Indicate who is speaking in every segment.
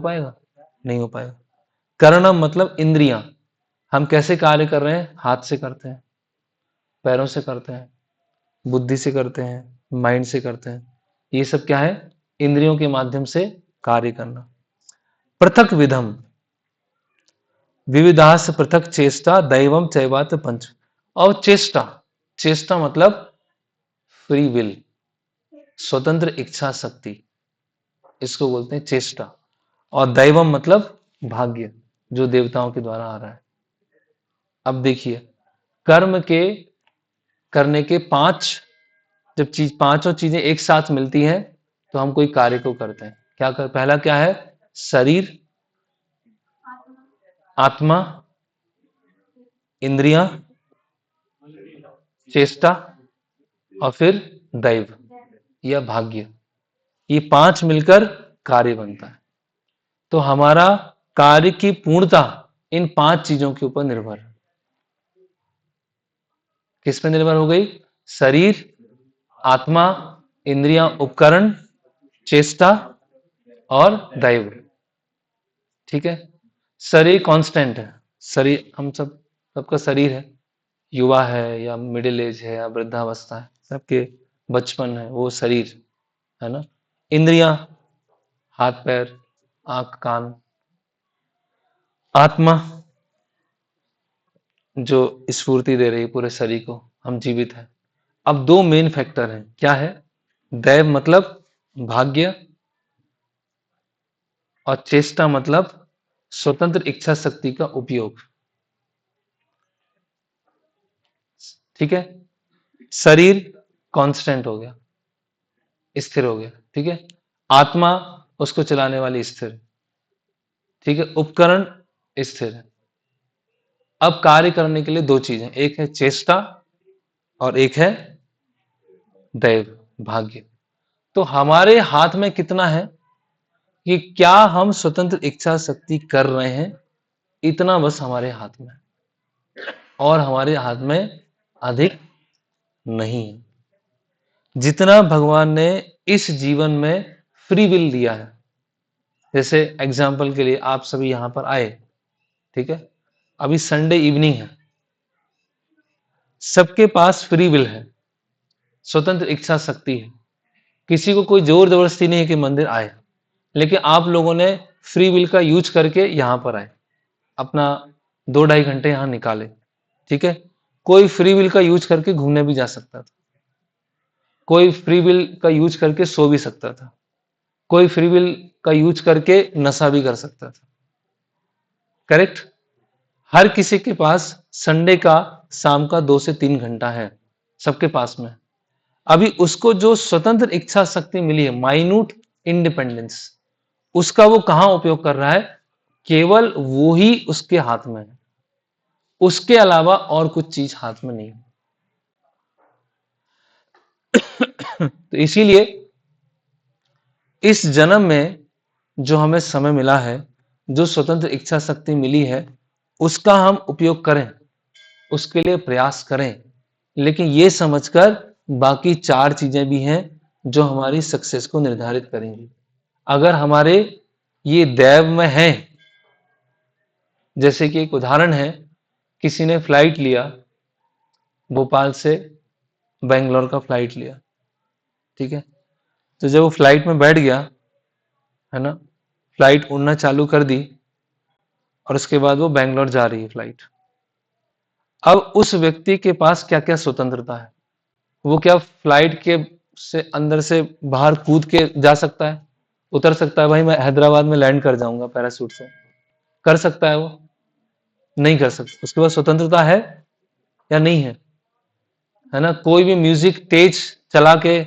Speaker 1: पाएगा? नहीं हो पाएगा। करणम मतलब इंद्रियां। हम कैसे कार्य कर रहे हैं? हाथ से करते हैं, पैरों से करते हैं, बुद्धि से करते हैं, माइंड से करते हैं। ये सब क्या है? इंद्रियों के माध्यम से कार्य करना। पृथक विधम विविधास पृथक चेष्टा दैवम चैवात पंच। और चेष्टा, चेष्टा मतलब फ्री विल, स्वतंत्र इच्छा शक्ति, इसको बोलते हैं चेष्टा। और दैवम मतलब भाग्य, जो देवताओं के द्वारा आ रहा है। अब देखिए, कर्म के करने के जब पांचों चीजें एक साथ मिलती हैं तो हम कोई कार्य को करते हैं। पहला क्या है? शरीर, आत्मा, इंद्रियां, चेष्टा और फिर दैव या भाग्य। ये पांच मिलकर कार्य बनता है। तो हमारा कार्य की पूर्णता इन पांच चीजों के ऊपर निर्भर है। किस पे निर्भर हो गई? शरीर, आत्मा, इंद्रियां, उपकरण, चेष्टा और दैव। ठीक है। शरीर कांस्टेंट है। शरीर हम सबका शरीर है, युवा है या मिडिल एज है या वृद्धावस्था है, सबके बचपन है, वो शरीर है ना। इंद्रियां, हाथ पैर, आंख कान। आत्मा जो स्फूर्ति दे रही है पूरे शरीर को, हम जीवित हैं। अब दो मेन फैक्टर हैं, क्या है? दैव मतलब भाग्य और चेष्टा मतलब स्वतंत्र इच्छा शक्ति का उपयोग। ठीक है। शरीर कांस्टेंट हो गया, स्थिर हो गया। ठीक है। आत्मा उसको चलाने वाली स्थिर। ठीक है। उपकरण स्थिर है। अब कार्य करने के लिए दो चीजें, एक है चेष्टा और एक है दैव, भाग्य। तो हमारे हाथ में कितना है कि क्या हम स्वतंत्र इच्छा शक्ति कर रहे हैं, इतना बस हमारे हाथ में, और हमारे हाथ में अधिक नहीं है। जितना भगवान ने इस जीवन में फ्री विल दिया है, जैसे एग्जाम्पल के लिए आप सभी यहां पर आए, ठीक है, अभी संडे इवनिंग है, सबके पास फ्री विल है, स्वतंत्र इच्छा शक्ति है, किसी को कोई जोर जबरदस्ती नहीं है कि मंदिर आए, लेकिन आप लोगों ने फ्री विल का यूज करके यहां पर आए, अपना 2-2.5 घंटे यहां निकाले। ठीक है। कोई फ्री विल का यूज करके घूमने भी जा सकता था, कोई फ्री विल का यूज करके सो भी सकता था, कोई फ्री विल का यूज करके नशा भी कर सकता था। करेक्ट। हर किसी के पास संडे का शाम का 2 से 3 घंटा है, सबके पास में। अभी उसको जो स्वतंत्र इच्छा शक्ति मिली है, माइन्यूट इंडिपेंडेंस, उसका वो कहां उपयोग कर रहा है? केवल वो ही उसके हाथ में है, उसके अलावा और कुछ चीज हाथ में नहीं। तो इसीलिए इस जन्म में जो हमें समय मिला है, जो स्वतंत्र इच्छा शक्ति मिली है, उसका हम उपयोग करें, उसके लिए प्रयास करें, लेकिन ये समझकर बाकी 4 चीजें भी हैं जो हमारी सक्सेस को निर्धारित करेंगी। अगर हमारे ये दैव में है, जैसे कि एक उदाहरण है, किसी ने फ्लाइट लिया, भोपाल से बेंगलोर का फ्लाइट लिया। ठीक है। तो जब वो फ्लाइट में बैठ गया, है ना, फ्लाइट उड़ना चालू कर दी और उसके बाद वो बेंगलोर जा रही है फ्लाइट। अब उस व्यक्ति के पास क्या क्या स्वतंत्रता है? वो क्या फ्लाइट के से अंदर से बाहर कूद के जा सकता है, उतर सकता है, भाई मैं हैदराबाद में लैंड कर जाऊंगा पैराशूट से? कर सकता है वो? नहीं कर सकता। उसके पास स्वतंत्रता है या नहीं है ना? कोई भी म्यूजिक तेज चला के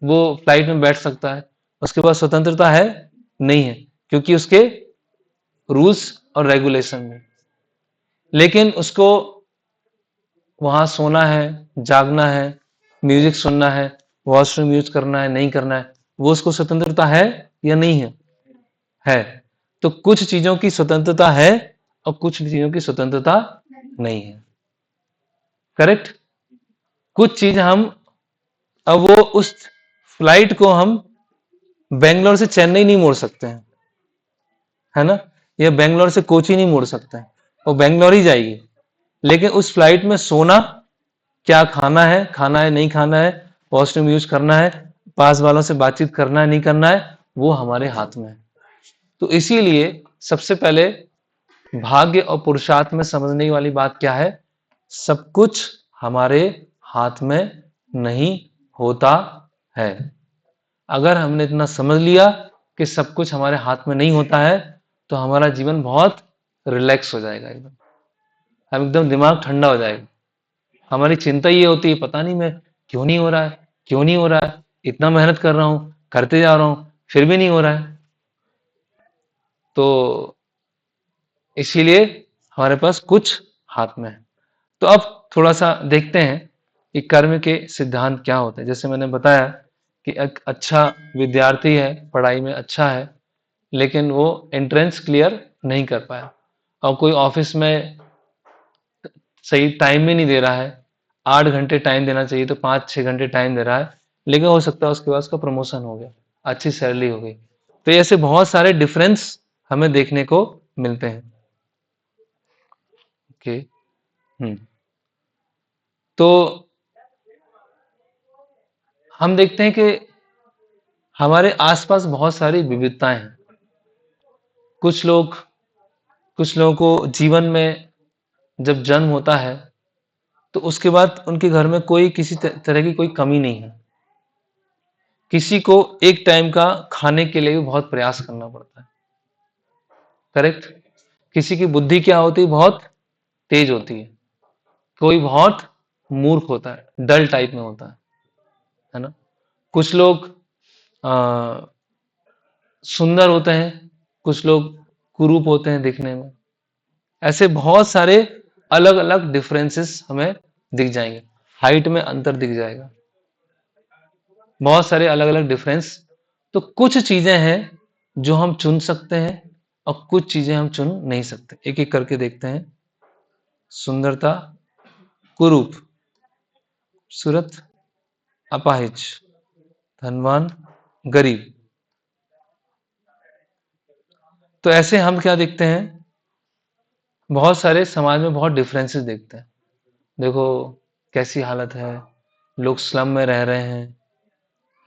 Speaker 1: वो फ्लाइट में बैठ सकता है, उसके पास स्वतंत्रता है? नहीं है, क्योंकि उसके रूल्स और रेगुलेशन में। लेकिन उसको वहां सोना है, जागना है, म्यूजिक सुनना है, वॉशरूम यूज करना है, नहीं करना है, वो उसको स्वतंत्रता है या नहीं है? है। तो कुछ चीजों की स्वतंत्रता है और कुछ चीजों की स्वतंत्रता नहीं है। करेक्ट। कुछ चीज हम, अब वो उस फ्लाइट को हम बेंगलोर से चेन्नई नहीं मोड़ सकते हैं, है ना, ये बेंगलोर से कोची नहीं मुड़ सकता है, वो बेंगलोर ही जाएगी। लेकिन उस फ्लाइट में सोना, क्या खाना है नहीं खाना है, वॉशरूम यूज करना है, पास वालों से बातचीत करना है नहीं करना है, वो हमारे हाथ में है। तो इसीलिए सबसे पहले भाग्य और पुरुषार्थ में समझने वाली बात क्या है, सब कुछ हमारे हाथ में नहीं होता है। अगर हमने इतना समझ लिया कि सब कुछ हमारे हाथ में नहीं होता है, तो हमारा जीवन बहुत रिलैक्स हो जाएगा, एकदम हम एकदम दिमाग ठंडा हो जाएगा। हमारी चिंता ये होती है, पता नहीं मैं क्यों नहीं हो रहा है, क्यों नहीं हो रहा है, इतना मेहनत कर रहा हूं, करते जा रहा हूं, फिर भी नहीं हो रहा है। तो इसीलिए हमारे पास कुछ हाथ में है। तो अब थोड़ा सा देखते हैं कि कर्म के सिद्धांत क्या होते हैं। जैसे मैंने बताया कि एक अच्छा विद्यार्थी है, पढ़ाई में अच्छा है, लेकिन वो एंट्रेंस क्लियर नहीं कर पाया, और कोई ऑफिस में सही टाइम में नहीं दे रहा है, 8 घंटे टाइम देना चाहिए तो 5-6 घंटे टाइम दे रहा है, लेकिन हो सकता है उसके बाद उसका प्रमोशन हो गया, अच्छी सैलरी हो गई। तो ऐसे बहुत सारे डिफरेंस हमें देखने को मिलते हैं। ओके। हम्म। तो हम देखते हैं कि हमारे आसपास बहुत सारी विविधताएं हैं। कुछ लोग कुछ लोगों को जीवन में जब जन्म होता है, तो उसके बाद उनके घर में कोई किसी तरह की कोई कमी नहीं है। किसी को एक टाइम का खाने के लिए भी बहुत प्रयास करना पड़ता है, करेक्ट। किसी की बुद्धि क्या होती है, बहुत तेज होती है। कोई बहुत मूर्ख होता है, डल टाइप में होता है ना। कुछ लोग आ, सुंदर होते हैं, कुछ लोग कुरूप होते हैं दिखने में। ऐसे बहुत सारे अलग अलग डिफरेंसेस हमें दिख जाएंगे, हाइट में अंतर दिख जाएगा, बहुत सारे अलग अलग डिफरेंस। तो कुछ चीजें हैं जो हम चुन सकते हैं, और कुछ चीजें हम चुन नहीं सकते। एक एक करके देखते हैं। सुंदरता, कुरूप, सूरत, अपाहिज, धनवान, गरीब। तो ऐसे हम क्या देखते हैं, बहुत सारे समाज में बहुत डिफरेंसेस देखते हैं। देखो कैसी हालत है, लोग स्लम में रह रहे हैं,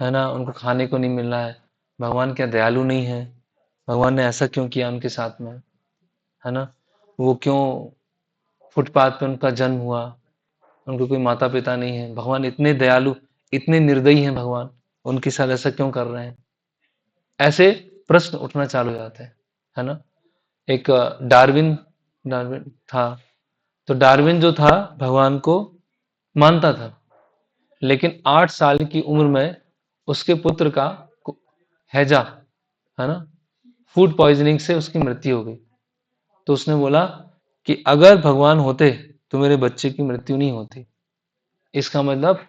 Speaker 1: है ना, उनको खाने को नहीं मिल रहा है। भगवान क्या दयालु नहीं है, भगवान ने ऐसा क्यों किया उनके साथ में, है ना। वो क्यों फुटपाथ पे उनका जन्म हुआ, उनको कोई माता पिता नहीं है, भगवान इतने दयालु, इतने निर्दयी हैं भगवान, उनके साथ ऐसा क्यों कर रहे हैं। ऐसे प्रश्न उठना चालू हो जाते हैं, है ना। एक डार्विन डार्विन था। तो डार्विन जो था, भगवान को मानता था, लेकिन 8 साल की उम्र में उसके पुत्र का हैजा, है ना, फूड पॉइजनिंग से उसकी मृत्यु हो गई। तो उसने बोला कि अगर भगवान होते तो मेरे बच्चे की मृत्यु नहीं होती। इसका मतलब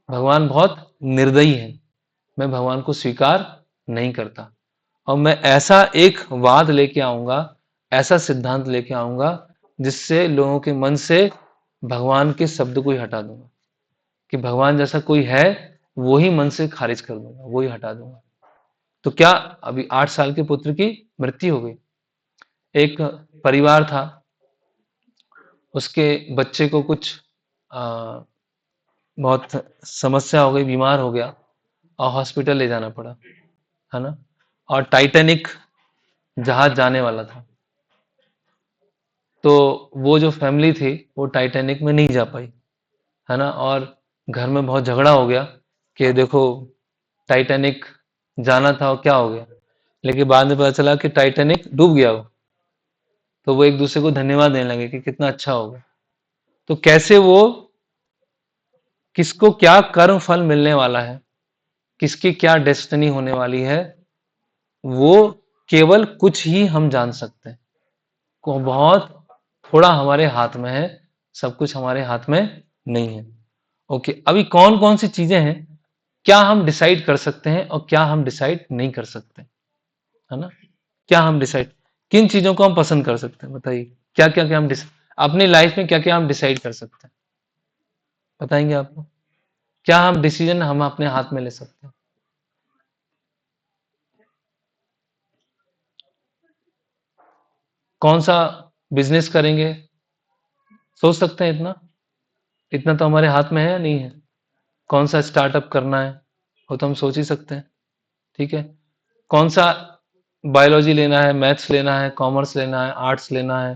Speaker 1: भगवान बहुत निर्दयी है, मैं भगवान को स्वीकार नहीं करता, और मैं ऐसा एक वाद लेके आऊंगा, ऐसा सिद्धांत लेके आऊंगा, जिससे लोगों के मन से भगवान के शब्द को ही हटा दूंगा, कि भगवान जैसा कोई है वो ही मन से खारिज कर दूंगा, वो ही हटा दूंगा। तो क्या, अभी 8 साल के पुत्र की मृत्यु हो गई। एक परिवार था, उसके बच्चे को कुछ आ, बहुत समस्या हो गई, बीमार हो गया, और हॉस्पिटल ले जाना पड़ा, है ना। और टाइटैनिक जहाज जाने वाला था, तो वो जो फैमिली थी वो टाइटैनिक में नहीं जा पाई, है ना। और घर में बहुत झगड़ा हो गया कि देखो टाइटैनिक जाना था और क्या हो गया। लेकिन बाद में पता चला कि टाइटैनिक डूब गया वो। तो वो एक दूसरे को धन्यवाद देने लगे कि कितना अच्छा होगा। तो कैसे वो, किसको क्या कर्म फल मिलने वाला है, किसकी क्या डेस्टिनी होने वाली है, वो केवल कुछ ही हम जान सकते हैं। को बहुत थोड़ा हमारे हाथ में है, सब कुछ हमारे हाथ में नहीं है। ओके, अभी कौन कौन सी चीजें हैं, क्या हम डिसाइड कर सकते हैं और क्या हम डिसाइड नहीं कर सकते, है ना। क्या हम डिसाइड, किन चीजों को हम पसंद कर सकते हैं, बताइए। क्या क्या क्या हम अपनी लाइफ में क्या क्या हम डिसाइड कर सकते हैं, बताएंगे आपको। क्या हम डिसीजन हम अपने हाथ में ले सकते हैं। कौन सा बिजनेस करेंगे, सोच सकते हैं इतना? इतना तो हमारे हाथ में है या नहीं है? कौन सा स्टार्टअप करना है वो तो हम सोच ही सकते हैं, ठीक है। कौन सा बायोलॉजी लेना है, मैथ्स लेना है, कॉमर्स लेना है, आर्ट्स लेना है,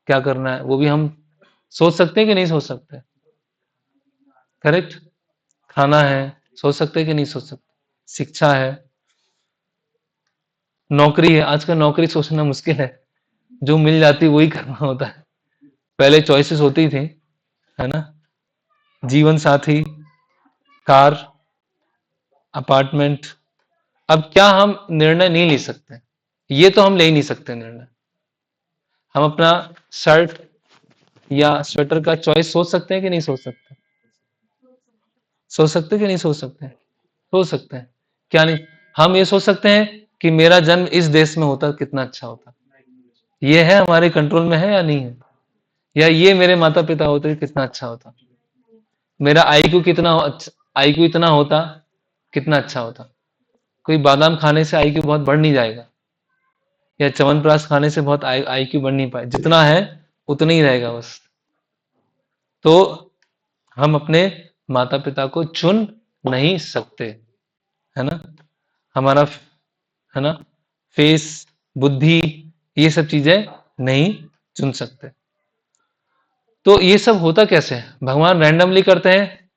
Speaker 1: क्या करना है, वो भी हम सोच सकते हैं कि नहीं सोच सकते? करेक्ट। खाना है, सोच सकते हैं कि नहीं सोच सकते? शिक्षा है, नौकरी है। आजकल नौकरी सोचना मुश्किल है, जो मिल जाती वही करना होता है। पहले चॉइसेस होती थी, है ना, जीवन साथी, कार, अपार्टमेंट। अब क्या हम निर्णय नहीं ले सकते? ये तो हम ले ही नहीं सकते निर्णय। हम अपना शर्ट या स्वेटर का चॉइस सोच सकते हैं कि नहीं सोच सकते? सोच सकते हैं कि नहीं सोच सकते? सोच सकते हैं। क्या नहीं? हम ये सोच सकते हैं कि मेरा जन्म इस देश में होता कितना अच्छा होता। ये है हमारे कंट्रोल में है या नहीं है? या ये मेरे माता पिता होते कितना अच्छा होता, मेरा आईक्यू कितना आईक्यू इतना होता कितना अच्छा होता। कोई बादाम खाने से आईक्यू बहुत बढ़ नहीं जाएगा, या च्यवनप्राश खाने से बहुत आईक्यू बढ़ नहीं पाए, जितना है उतना ही रहेगा बस। तो हम अपने माता पिता को चुन नहीं सकते, है ना। हमारा, है ना, फेस, बुद्धि, ये सब चीजें नहीं चुन सकते। तो ये सब होता कैसे है? भगवान रैंडमली करते हैं,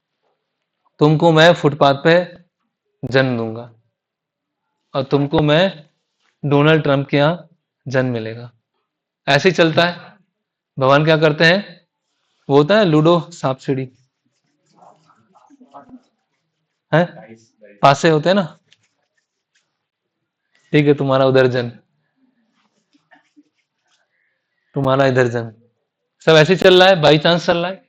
Speaker 1: तुमको मैं फुटपाथ पे जन्म दूंगा और तुमको मैं डोनाल्ड ट्रंप के यहाँ जन्म मिलेगा, ऐसे ही चलता है। भगवान क्या करते हैं? वो होता है लूडो सांप सीढ़ी, है, पासे होते हैं ना, ठीक है, तुम्हारा उधर जन्म, तुम्हारा इधर जन्म, सब ऐसे ही चल रहा है, बाई चांस चल रहा है,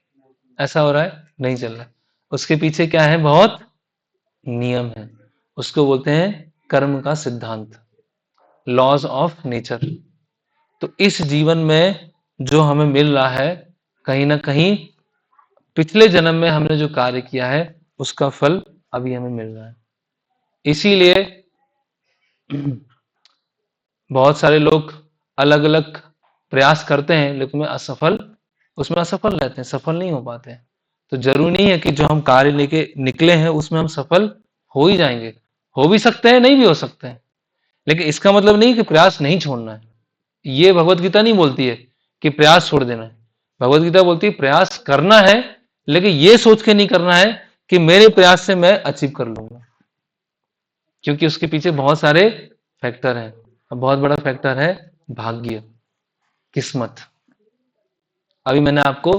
Speaker 1: ऐसा हो रहा है? नहीं चल रहा है। उसके पीछे क्या है? बहुत नियम है। उसको बोलते हैं कर्म का सिद्धांत, लॉज ऑफ नेचर। तो इस जीवन में जो हमें मिल रहा है, कहीं ना कहीं पिछले जन्म में हमने जो कार्य किया है उसका फल अभी हमें मिल रहा है। इसीलिए बहुत सारे लोग अलग अलग प्रयास करते हैं लेकिन उसमें असफल रहते हैं, सफल नहीं हो पाते हैं। तो जरूरी नहीं है कि जो हम कार्य लेके निकले हैं उसमें हम सफल हो ही जाएंगे, हो भी सकते हैं, नहीं भी हो सकते हैं। लेकिन इसका मतलब नहीं कि प्रयास नहीं छोड़ना है। ये भगवत गीता नहीं बोलती है कि प्रयास छोड़ देना है। भगवत गीता बोलती है प्रयास करना है, लेकिन ये सोच के नहीं करना है कि मेरे प्रयास से मैं अचीव कर लूंगा, क्योंकि उसके पीछे बहुत सारे फैक्टर हैं। बहुत बड़ा फैक्टर है भाग्य, किस्मत। अभी मैंने आपको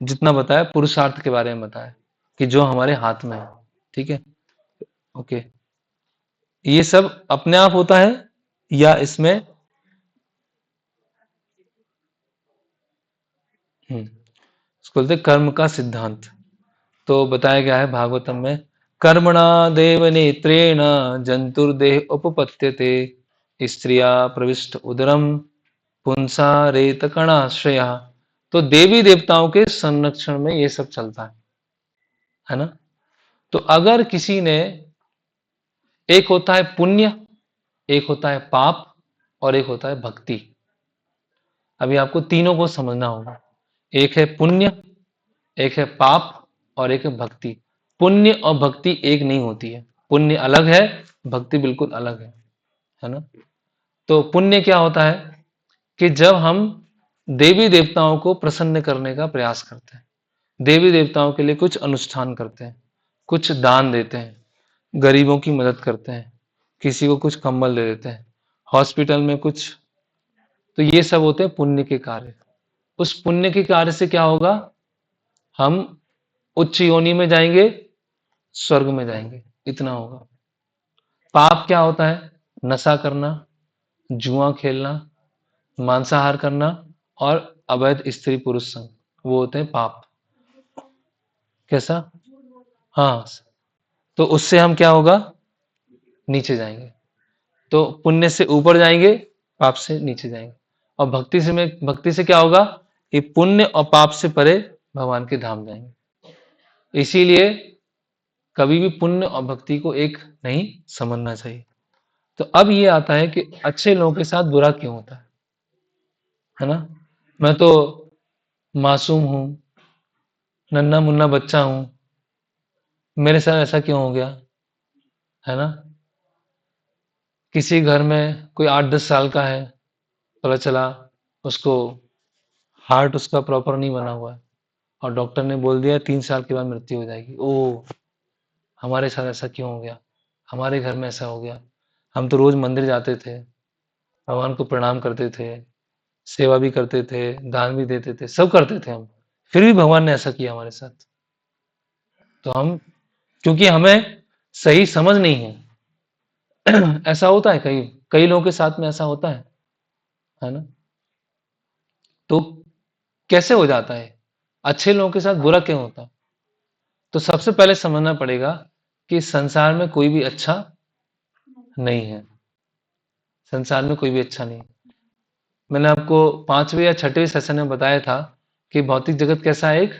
Speaker 1: जितना बताया पुरुषार्थ के बारे में बताया कि जो हमारे हाथ में है, ठीक है, ओके। ये सब अपने आप होता है या इसमें इसको बोलते कर्म का सिद्धांत। तो बताया गया है भागवतम में, कर्मणा देव नेत्रेण जंतुर्देह उपपत्यते, स्त्रिया प्रविष्ट उदरम पुंसा रेत कणाश्रया। तो देवी देवताओं के संरक्षण में ये सब चलता है ना। तो अगर किसी ने, एक होता है पुण्य, एक होता है पाप, और एक होता है भक्ति। अभी आपको तीनों को समझना होगा। एक है पुण्य, एक है पाप, और एक है भक्ति। पुण्य और भक्ति एक नहीं होती है, पुण्य अलग है, भक्ति बिल्कुल अलग है ना। तो पुण्य क्या होता है कि जब हम देवी देवताओं को प्रसन्न करने का प्रयास करते हैं, देवी देवताओं के लिए कुछ अनुष्ठान करते हैं, कुछ दान देते हैं, गरीबों की मदद करते हैं, किसी को कुछ कंबल दे देते हैं, हॉस्पिटल में कुछ, तो ये सब होते हैं पुण्य के कार्य। उस पुण्य के कार्य से क्या होगा? हम उच्च योनि में जाएंगे, स्वर्ग में जाएंगे, इतना होगा। पाप क्या होता है? नशा करना, जुआ खेलना, मांसाहार करना, और अवैध स्त्री पुरुष संग, वो होते हैं पाप। कैसा? हाँ। तो उससे हम क्या होगा? नीचे जाएंगे। तो पुण्य से ऊपर जाएंगे, पाप से नीचे जाएंगे। और भक्ति से क्या होगा? ये पुण्य और पाप से परे भगवान के धाम जाएंगे। इसीलिए कभी भी पुण्य और भक्ति को एक नहीं समझना चाहिए। तो अब ये आता है कि अच्छे लोगों के साथ बुरा क्यों होता है? है ना। मैं तो मासूम हूं, नन्ना मुन्ना बच्चा हूं, मेरे साथ ऐसा क्यों हो गया, है ना। किसी घर में कोई 8-10 साल का है, पता चला उसको हार्ट उसका प्रॉपर नहीं बना हुआ है और डॉक्टर ने बोल दिया 3 साल के बाद मृत्यु हो जाएगी। ओ, हमारे साथ ऐसा क्यों हो गया, हमारे घर में ऐसा हो गया। हम तो रोज मंदिर जाते थे, भगवान को प्रणाम करते थे, सेवा भी करते थे, दान भी देते थे, सब करते थे हम, फिर भी भगवान ने ऐसा किया हमारे साथ। तो हम, क्योंकि हमें सही समझ नहीं है। ऐसा होता है, कई कई लोगों के साथ में ऐसा होता है ना। तो कैसे हो जाता है, अच्छे लोगों के साथ बुरा क्यों होता है। तो सबसे पहले समझना पड़ेगा कि संसार में कोई भी अच्छा नहीं है, संसार में कोई भी अच्छा नहीं। मैंने आपको 5वें या 6वें सेशन में बताया था कि भौतिक जगत कैसा है, एक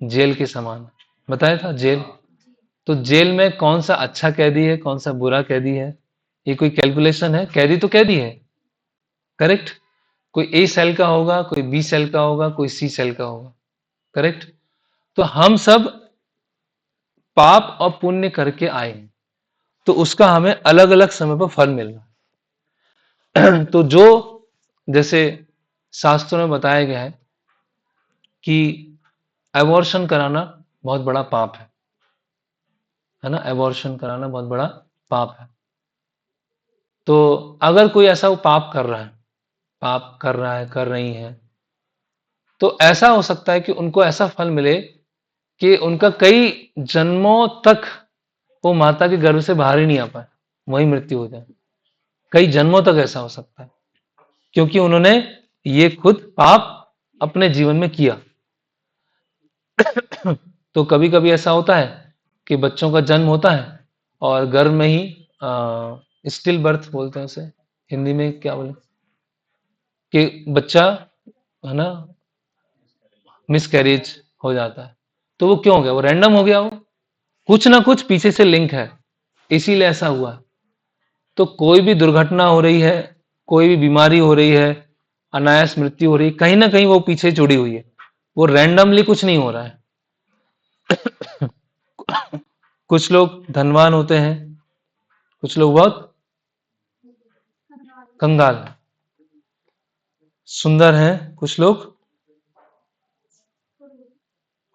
Speaker 1: जेल के समान बताया था, जेल। तो जेल में कौन सा अच्छा कैदी है, कौन सा बुरा कैदी है, ये कोई कैलकुलेशन है। कैदी तो कैदी है, करेक्ट। कोई ए सेल का होगा, कोई बी सेल का होगा, कोई सी सेल का होगा, करेक्ट। तो हम सब पाप और पुण्य करके आए हैं, तो उसका हमें अलग अलग समय पर फल मिल रहा है। तो जो, जैसे शास्त्रों में बताया गया है कि एबॉर्शन कराना बहुत बड़ा पाप है ना, एबॉर्शन कराना बहुत बड़ा पाप है। तो अगर कोई ऐसा वो पाप कर रहा है, पाप कर रहा है, कर रही है, तो ऐसा हो सकता है कि उनको ऐसा फल मिले कि उनका कई जन्मों तक वो माता के गर्भ से बाहर ही नहीं आ पाए, वही मृत्यु हो जाए। कई जन्मों तक ऐसा हो सकता है, क्योंकि उन्होंने ये खुद पाप अपने जीवन में किया। तो कभी कभी ऐसा होता है कि बच्चों का जन्म होता है और गर्भ में ही स्टिल बर्थ बोलते हैं उसे, हिंदी में क्या बोले, कि बच्चा, है ना, मिसकैरेज हो जाता है। तो वो क्यों हो गया, वो रैंडम हो गया, वो कुछ ना कुछ पीछे से लिंक है, इसीलिए ऐसा हुआ। तो कोई भी दुर्घटना हो रही है, कोई भी बीमारी हो रही है, अनायास मृत्यु हो रही है, कहीं ना कहीं वो पीछे जुड़ी हुई है, वो रैंडमली कुछ नहीं हो रहा है। कुछ लोग धनवान होते हैं, कुछ लोग बहुत कंगाल हैं, सुंदर हैं, कुछ लोग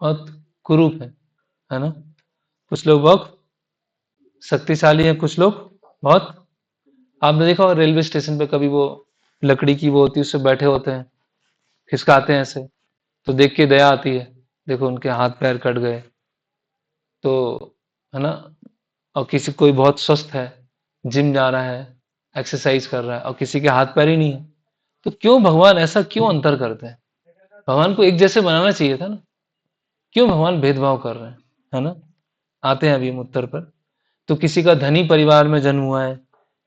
Speaker 1: बहुत कुरूप है ना। कुछ लोग बहुत शक्तिशाली हैं, कुछ लोग बहुत, आपने देखा होगा रेलवे स्टेशन पे कभी वो लकड़ी की वो होती है, उससे बैठे होते हैं, खिसकाते हैं ऐसे, तो देख के दया आती है, देखो उनके हाथ पैर कट गए। तो, है ना। और किसी, कोई बहुत स्वस्थ है, जिम जा रहा है, एक्सरसाइज कर रहा है, और किसी के हाथ पैर ही नहीं है। तो क्यों भगवान ऐसा क्यों अंतर करते हैं, भगवान को एक जैसे बनाना चाहिए था ना, क्यों भगवान भेदभाव कर रहे हैं, है ना। आते हैं अभी हम उत्तर पर। तो किसी का धनी परिवार में जन्म हुआ है,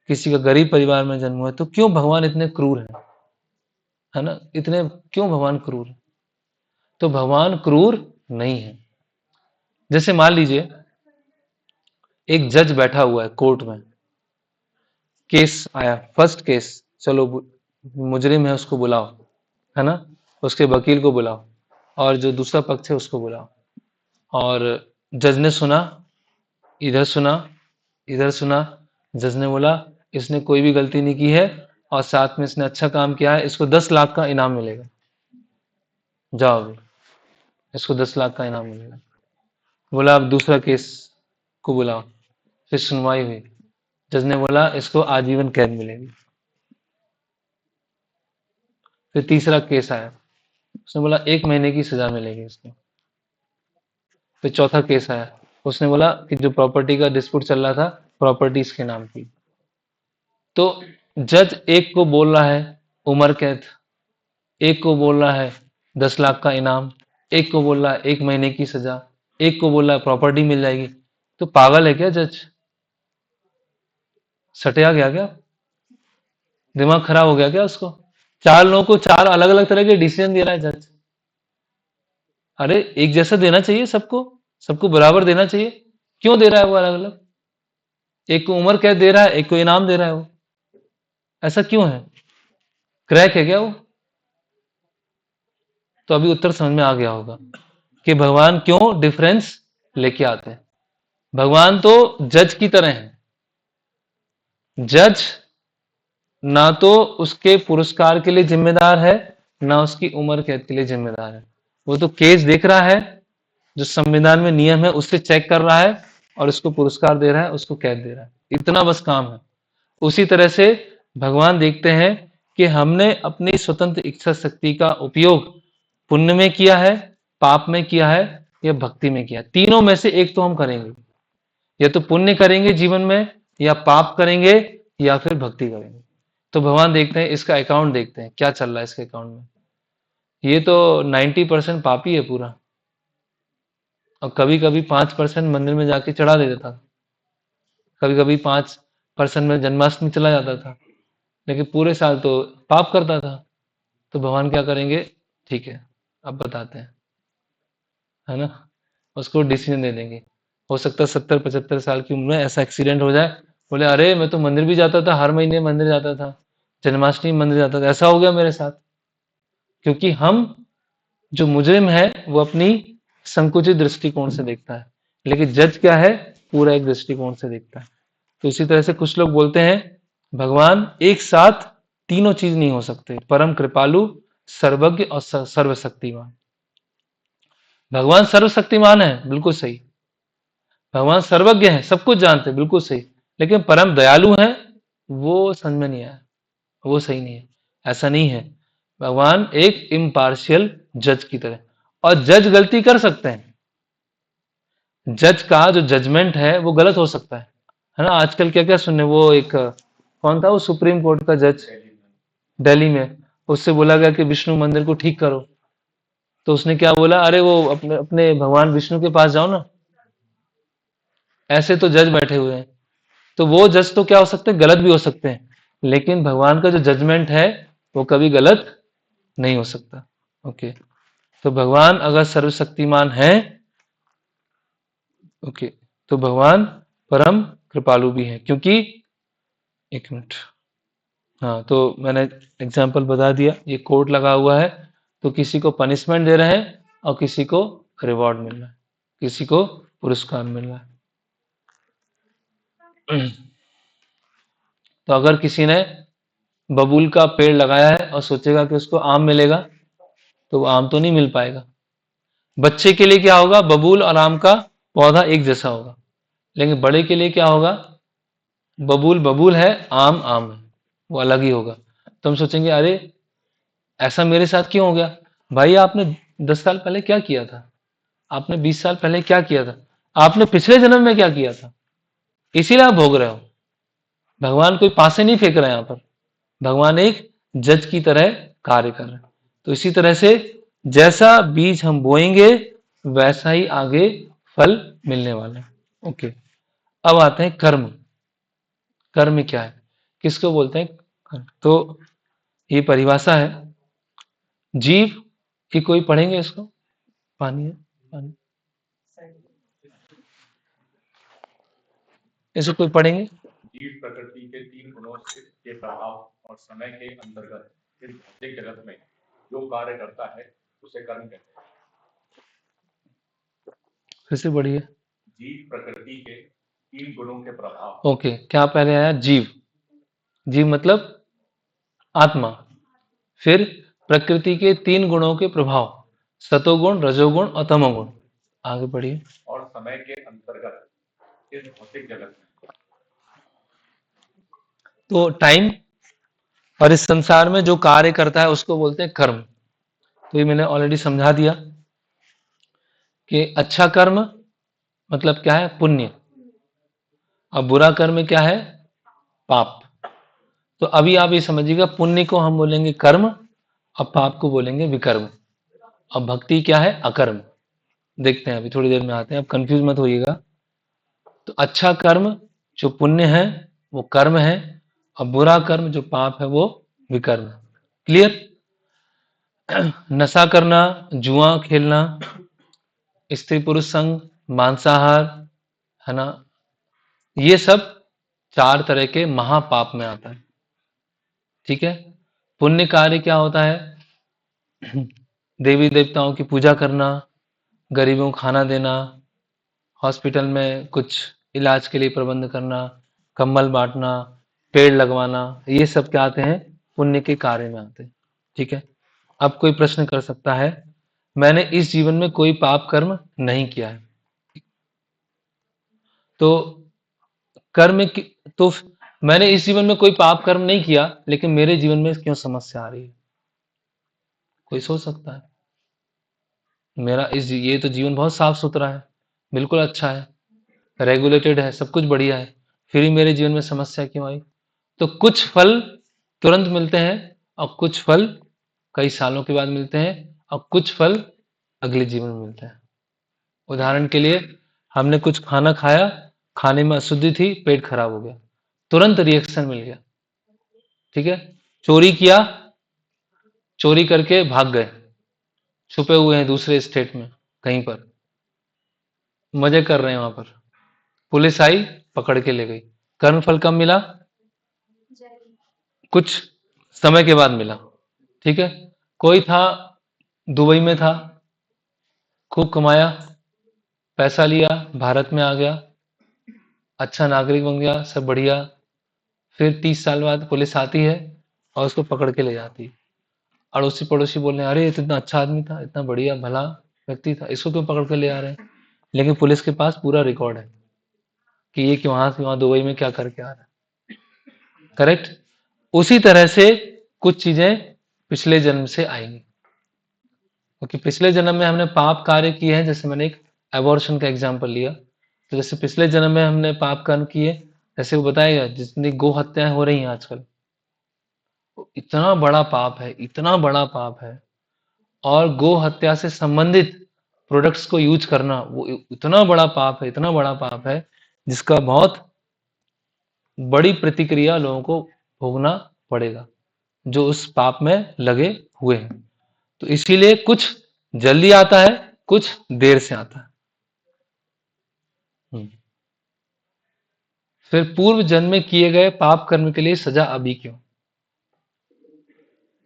Speaker 1: किसी का गरीब परिवार में जन्म हुआ है, तो क्यों भगवान इतने क्रूर है ना, इतने क्यों भगवान क्रूर है। तो भगवान क्रूर नहीं है। जैसे मान लीजिए एक जज बैठा हुआ है कोर्ट में, केस आया, फर्स्ट केस, चलो मुजरिम है उसको बुलाओ, है ना, उसके वकील को बुलाओ, और जो दूसरा पक्ष है उसको बुलाओ। और जज ने सुना, इधर सुना, इधर सुना। जज ने बोला इसने कोई भी गलती नहीं की है और साथ में इसने अच्छा काम किया है, इसको 10 लाख का इनाम मिलेगा, जाओ अभी, इसको 10 लाख का इनाम मिलेगा। बोला अब दूसरा केस को बुलाओ, फिर सुनवाई हुई, जज ने बोला इसको आजीवन कैद मिलेगी। फिर तीसरा केस आया, उसने बोला 1 महीने की सजा मिलेगी इसको। फिर चौथा केस आया, उसने बोला कि जो प्रॉपर्टी का डिस्प्यूट चल रहा था, प्रॉपर्टी इसके नाम की। तो जज एक को बोल रहा है उम्र कैद, एक को बोल रहा है 10 लाख का इनाम, एक को बोल रहा है 1 महीने की सजा, एक को बोल रहा है प्रॉपर्टी मिल जाएगी। तो पागल है क्या जज, सटिया गया क्या, दिमाग खराब हो गया क्या उसको। चार लोगों को चार अलग अलग तरह के डिसीजन दे रहा है जज। अरे एक जैसा देना चाहिए सबको, सबको बराबर देना चाहिए, क्यों दे रहा है वो अलग अलग। एक को उम्र कैद दे रहा है, एक को इनाम दे रहा है वो, ऐसा क्यों है। क्रैक है क्या वो? तो अभी उत्तर समझ में आ गया होगा कि भगवान क्यों डिफरेंस लेके आते हैं। भगवान तो जज की तरह है। जज ना तो उसके पुरस्कार के लिए जिम्मेदार है, ना उसकी उम्र कैद के लिए जिम्मेदार है। वो तो केस देख रहा है, जो संविधान में नियम है उससे चेक कर रहा है, और उसको पुरस्कार दे रहा है, उसको कैद दे रहा है। इतना बस काम है। उसी तरह से भगवान देखते हैं कि हमने अपनी स्वतंत्र इच्छा शक्ति का उपयोग पुण्य में किया है, पाप में किया है, या भक्ति में किया है। तीनों में से एक तो हम करेंगे, या तो पुण्य करेंगे जीवन में, या पाप करेंगे, या फिर भक्ति करेंगे। तो भगवान देखते हैं, इसका अकाउंट देखते हैं क्या चल रहा है इसके अकाउंट में। ये तो 90% पापी है पूरा, और कभी कभी 5% मंदिर में जाके चढ़ा देता था, कभी कभी 5% में जन्माष्टमी चला जाता था, लेकिन पूरे साल तो पाप करता था। तो भगवान क्या करेंगे? ठीक है, अब बताते हैं, है ना। उसको डिसीजन दे देंगे। हो सकता है 70-75 साल की उम्र में ऐसा एक्सीडेंट हो जाए, बोले अरे मैं तो मंदिर भी जाता था, हर महीने मंदिर जाता था, जन्माष्टमी मंदिर जाता था, ऐसा हो गया मेरे साथ। क्योंकि हम, जो मुजरिम है, वो अपनी संकुचित दृष्टिकोण से देखता है, लेकिन जज क्या है? पूरा एक दृष्टिकोण से देखता है। तो इसी तरह से कुछ लोग बोलते हैं भगवान एक साथ तीनों चीज नहीं हो सकते, परम कृपालु, सर्वज्ञ और सर्वशक्तिमान। भगवान सर्वशक्तिमान है, बिल्कुल सही। भगवान सर्वज्ञ है, सब कुछ जानते हैं, बिल्कुल सही। लेकिन परम दयालु है, वो समझ में नहीं आया, वो सही नहीं है। ऐसा नहीं है। भगवान एक इम्पार्शियल जज की तरह, और जज गलती कर सकते हैं। जज का जो जजमेंट है वो गलत हो सकता है ना। आजकल क्या क्या सुनने, वो एक कौन था वो सुप्रीम कोर्ट का जज दिल्ली में, उससे बोला गया कि विष्णु मंदिर को ठीक करो, तो उसने क्या बोला? अरे वो अपने अपने भगवान विष्णु के पास जाओ ना। ऐसे तो जज बैठे हुए हैं। तो वो जज तो क्या हो सकते हैं? गलत भी हो सकते हैं, लेकिन भगवान का जो जजमेंट है वो कभी गलत नहीं हो सकता। ओके, तो भगवान अगर सर्वशक्तिमान है, ओके, तो भगवान परम कृपालु भी है, क्योंकि, एक मिनट, हाँ, तो मैंने एग्जाम्पल बता दिया। ये कोर्ट लगा हुआ है, तो किसी को पनिशमेंट दे रहे हैं और किसी को रिवॉर्ड मिल रहा है, किसी को पुरस्कार मिल रहा है। तो अगर किसी ने बबूल का पेड़ लगाया है और सोचेगा कि उसको आम मिलेगा, तो वो आम तो नहीं मिल पाएगा। बच्चे के लिए क्या होगा? बबूल और आम का पौधा एक जैसा होगा। लेकिन बड़े के लिए क्या होगा? बबूल बबूल है, आम आम है, वो अलग ही होगा। तो हम सोचेंगे अरे ऐसा मेरे साथ क्यों हो गया? भाई आपने 10 साल पहले क्या किया था? आपने 20 साल पहले क्या किया था? आपने पिछले जन्म में क्या किया था? इसीलिए आप भोग रहे हो। भगवान कोई पासे नहीं फेंक रहे हैं यहाँ पर। भगवान एक जज की तरह कार्य कर रहे हैं। तो इसी तरह से जैसा बीज हम बोएंगे वैसा ही आगे फल मिलने वाला है। ओके, अब आते हैं कर्म। कर्म क्या है, किसको बोलते हैं कर्म? तो ये परिभाषा है जीव की। कोई पढ़ेंगे इसको? पानी है, पानी, इसे कोई पढ़ेंगे?
Speaker 2: जीव प्रकृति के तीन गुणों के प्रभाव और समय के अंतर्गत इस भौतिक जगत में जो कार्य करता है उसे कर्म कहते हैं।
Speaker 1: फिर से पढ़िए।
Speaker 2: जीव प्रकृति के तीन गुणों के प्रभाव।
Speaker 1: ओके, क्या पहले आया? जीव। जीव मतलब आत्मा। फिर प्रकृति के तीन गुणों के प्रभाव, सतोगुण, रजोगुण और तमोगुण। आगे बढ़िए।
Speaker 2: और समय के अंतर्गत इस भौतिक जगत में।
Speaker 1: तो टाइम और इस संसार में जो कार्य करता है उसको बोलते हैं कर्म। तो ये मैंने ऑलरेडी समझा दिया कि अच्छा कर्म मतलब क्या है? पुण्य। और बुरा कर्म क्या है? पाप। तो अभी आप ये समझिएगा, पुण्य को हम बोलेंगे कर्म और पाप को बोलेंगे विकर्म। और भक्ति क्या है? अकर्म। देखते हैं, अभी थोड़ी देर में आते हैं, आप कंफ्यूज मत होइएगा। तो अच्छा कर्म जो पुण्य है वो कर्म है, और बुरा कर्म जो पाप है वो विकर्म है। क्लियर? नशा करना, जुआ खेलना, स्त्री पुरुष संग, मांसाहार, है ना, ये सब 4 तरह के महापाप में आता है। ठीक है? पुण्य कार्य क्या होता है? देवी देवताओं की पूजा करना, गरीबों को खाना देना, हॉस्पिटल में कुछ इलाज के लिए प्रबंध करना, कंबल बांटना, पेड़ लगवाना, ये सब क्या आते हैं? पुण्य के कार्य में आते हैं। ठीक है। अब कोई प्रश्न कर सकता है, मैंने इस जीवन में कोई पाप कर्म नहीं किया है, तो कर्म की तो मैंने इस जीवन में कोई पाप कर्म नहीं किया, लेकिन मेरे जीवन में क्यों समस्या आ रही है? कोई सोच सकता है। मेरा ये तो जीवन बहुत साफ सुथरा है, बिल्कुल अच्छा है, रेगुलेटेड है, सब कुछ बढ़िया है, फिर ही मेरे जीवन में समस्या क्यों आई? तो कुछ फल तुरंत मिलते हैं, और कुछ फल कई सालों के बाद मिलते हैं, और कुछ फल अगले जीवन में मिलते हैं। उदाहरण के लिए, हमने कुछ खाना खाया, खाने में अशुद्धि थी, पेट खराब हो गया, तुरंत रिएक्शन मिल गया। ठीक है। चोरी किया, चोरी करके भाग गए, छुपे हुए हैं दूसरे स्टेट में कहीं पर, मजे कर रहे हैं वहां पर, पुलिस आई, पकड़ के ले गई, कर्म फल कब मिला? कुछ समय के बाद मिला। ठीक है। कोई था, दुबई में था, खूब कमाया, पैसा लिया, भारत में आ गया, अच्छा नागरिक बन गया, सब बढ़िया, फिर 30 साल बाद पुलिस आती है और उसको पकड़ के ले जाती है। अड़ोसी पड़ोसी बोल रहे हैं, अरे ये तो इतना अच्छा आदमी था, इतना बढ़िया भला व्यक्ति था, इसको क्यों पकड़ के ले आ रहे हैं? लेकिन पुलिस के पास पूरा रिकॉर्ड है कि ये कि वहां से वहां दुबई में क्या करके आ रहा है। करेक्ट। उसी तरह से कुछ चीजें पिछले जन्म से आएंगी, क्योंकि पिछले जन्म में हमने पाप कार्य किए हैं। जैसे मैंने एक एबॉर्शन का एग्जाम्पल लिया, तो जैसे पिछले जन्म में हमने पाप कर्म किए, जैसे वो बताएगा जितनी गो हत्याएं हो रही हैं आजकल, वो इतना बड़ा पाप है, इतना बड़ा पाप है। और गो हत्या से संबंधित प्रोडक्ट्स को यूज करना, वो इतना बड़ा पाप है, इतना बड़ा पाप है, जिसका बहुत बड़ी प्रतिक्रिया लोगों को भोगना पड़ेगा, जो उस पाप में लगे हुए हैं। तो इसीलिए कुछ जल्दी आता है, कुछ देर से आता है। फिर पूर्व जन्म में किए गए पाप कर्म के लिए सजा अभी क्यों?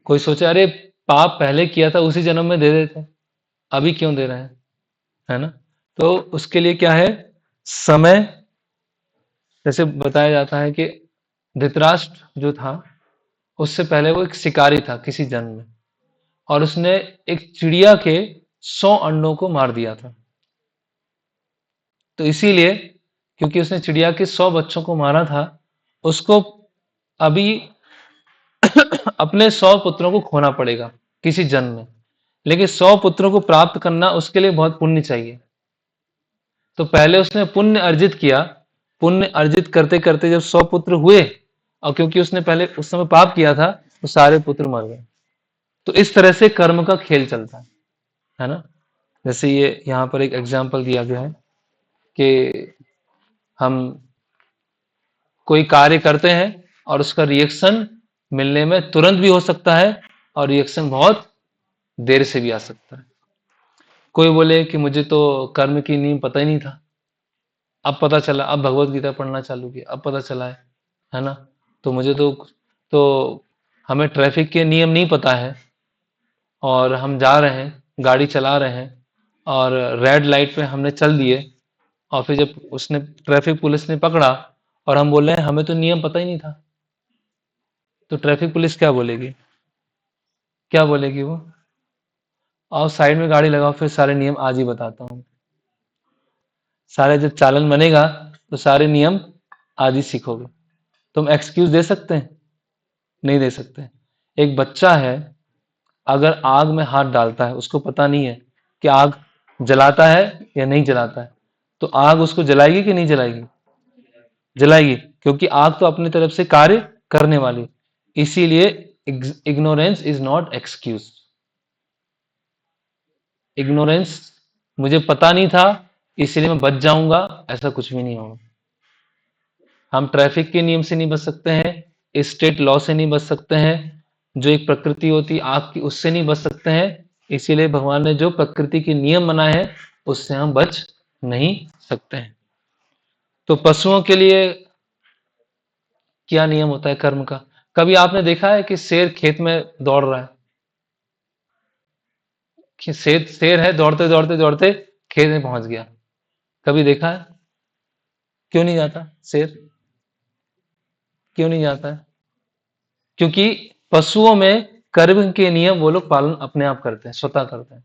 Speaker 1: कोई सोचे, अरे पाप पहले किया था, उसी जन्म में दे देते, अभी क्यों दे रहे हैं? है ना। तो उसके लिए क्या है? समय। जैसे बताया जाता है कि धृतराष्ट्र जो था, उससे पहले वो एक शिकारी था किसी जन्म में, और उसने एक चिड़िया के 100 अंडों को मार दिया था। तो इसीलिए, क्योंकि उसने चिड़िया के 100 बच्चों को मारा था, उसको अभी अपने 100 पुत्रों को खोना पड़ेगा किसी जन्म में। लेकिन 100 पुत्रों को प्राप्त करना, उसके लिए बहुत पुण्य चाहिए। तो पहले उसने पुण्य अर्जित किया, पुण्य अर्जित करते करते जब 100 पुत्र हुए, और क्योंकि उसने पहले उस समय पाप किया था, तो सारे पुत्र मर गए। तो इस तरह से कर्म का खेल चलता है ना। जैसे ये यहाँ पर एक एग्जाम्पल दिया गया है कि हम कोई कार्य करते हैं और उसका रिएक्शन मिलने में तुरंत भी हो सकता है, और रिएक्शन बहुत देर से भी आ सकता है। कोई बोले कि मुझे तो कर्म की नींव पता ही नहीं था, अब पता चला, अब भगवत गीता पढ़ना चालू किया, अब पता चला है ना। तो मुझे तो हमें ट्रैफिक के नियम नहीं पता है, और हम जा रहे हैं, गाड़ी चला रहे हैं, और रेड लाइट पे हमने चल दिए, और फिर जब उसने ट्रैफिक पुलिस ने पकड़ा, और हम बोल रहे हैं हमें तो नियम पता ही नहीं था, तो ट्रैफिक पुलिस क्या बोलेगी? क्या बोलेगी वो? और साइड में गाड़ी लगाओ, फिर सारे नियम आज ही बताता हूँ। सारे जब चालन बनेगा, तो सारे नियम आज ही सीखोगे। तुम एक्सक्यूज दे सकते हैं? नहीं दे सकते। एक बच्चा है, अगर आग में हाथ डालता है, उसको पता नहीं है कि आग जलाता है या नहीं जलाता है, तो आग उसको जलाएगी कि नहीं जलाएगी? जलाएगी, क्योंकि आग तो अपनी तरफ से कार्य करने वाली। इसीलिए ignorance is not excuse. Ignorance, मुझे पता नहीं था इसलिए मैं बच जाऊंगा, ऐसा कुछ भी नहीं होगा। हम ट्रैफिक के नियम से नहीं बच सकते हैं, स्टेट लॉ से नहीं बच सकते हैं, जो एक प्रकृति होती आग की, उससे नहीं बच सकते हैं। इसीलिए भगवान ने जो प्रकृति के नियम बनाए हैं, उससे हम बच नहीं सकते हैं। तो पशुओं के लिए क्या नियम होता है कर्म का? कभी आपने देखा है कि शेर खेत में दौड़ रहा है? कि शेर शेर है, दौड़ते दौड़ते दौड़ते खेत में पहुंच गया, कभी देखा है? क्यों नहीं जाता शेर? क्यों नहीं जाता है? क्योंकि पशुओं में कर्म के नियम वो लोग पालन अपने आप करते हैं, स्वतः करते हैं।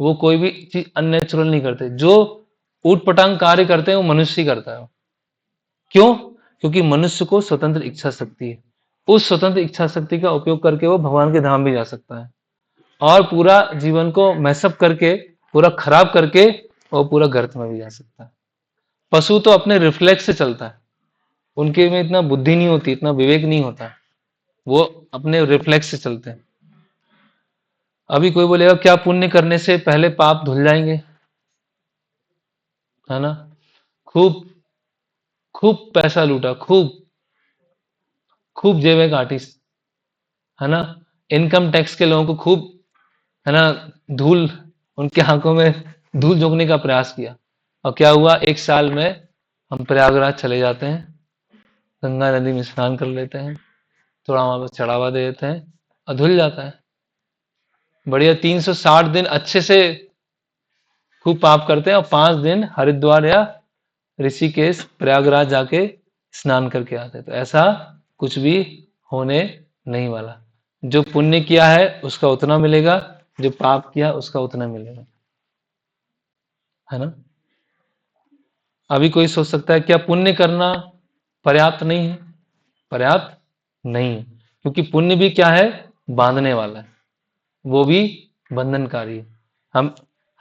Speaker 1: वो कोई भी चीज अननेचुरल नहीं करते। जो ऊट पटांग कार्य करते हैं वो मनुष्य ही करता है। क्यों? क्योंकि मनुष्य को स्वतंत्र इच्छा शक्ति है। उस स्वतंत्र इच्छा शक्ति का उपयोग करके वो भगवान के धाम भी जा सकता है, और पूरा जीवन को मैसअप करके, पूरा खराब करके वो पूरा गर्त में भी जा सकता है। पशु तो अपने रिफ्लेक्स से चलता है, उनके में इतना बुद्धि नहीं होती, इतना विवेक नहीं होता, वो अपने रिफ्लेक्स से चलते हैं। अभी कोई बोलेगा क्या पुण्य करने से पहले पाप धुल जाएंगे, है ना? खूब खूब पैसा लूटा, खूब खूब जेबें काटी, है ना? इनकम टैक्स के लोगों को खूब, है ना, धूल, उनके आंखों में धूल झोंकने का प्रयास किया, और क्या हुआ? एक साल में हम प्रयागराज चले जाते हैं, गंगा नदी में स्नान कर लेते हैं, थोड़ा वहां पर चढ़ावा दे देते हैं, और धुल जाता है। बढ़िया 360 दिन अच्छे से खूब पाप करते हैं, और 5 दिन हरिद्वार या ऋषिकेश प्रयागराज जाके स्नान करके आते हैं। तो ऐसा कुछ भी होने नहीं वाला। जो पुण्य किया है उसका उतना मिलेगा, जो पाप किया उसका उतना मिलेगा, है ना? अभी कोई सोच सकता है क्या पुण्य करना पर्याप्त नहीं है? पर्याप्त नहीं है, क्योंकि पुण्य भी क्या है? बांधने वाला है, वो भी बंधनकारी है। हम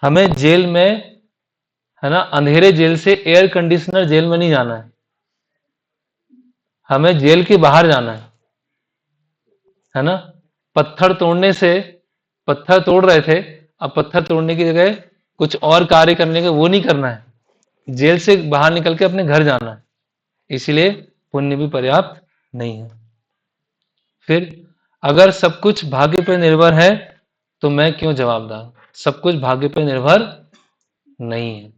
Speaker 1: हमें जेल में, है ना, अंधेरे जेल से एयर कंडीशनर जेल में नहीं जाना है, हमें जेल के बाहर जाना है ना? पत्थर तोड़ने से, पत्थर तोड़ रहे थे, अब पत्थर तोड़ने की जगह कुछ और कार्य करने का, वो नहीं करना है, जेल से बाहर निकल के अपने घर जाना है। इसलिए पुण्य भी पर्याप्त नहीं है। फिर अगर सब कुछ भाग्य पर निर्भर है तो मैं क्यों जवाबदार? सब कुछ भाग्य पर निर्भर नहीं है।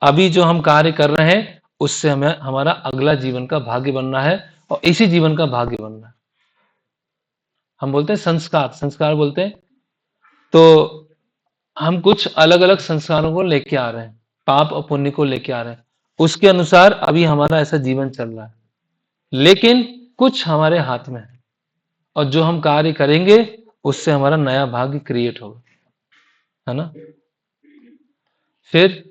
Speaker 1: अभी जो हम कार्य कर रहे हैं उससे हमें हमारा अगला जीवन का भाग्य बनना है, और इसी जीवन का भाग्य बनना है। हम बोलते हैं संस्कार, संस्कार बोलते हैं, तो हम कुछ अलग अलग संस्कारों को लेके आ रहे हैं, पाप और पुण्य को लेके आ रहे हैं, उसके अनुसार अभी हमारा ऐसा जीवन चल रहा है। लेकिन कुछ हमारे हाथ में है, और जो हम कार्य करेंगे उससे हमारा नया भाग्य क्रिएट होगा, है ना? फिर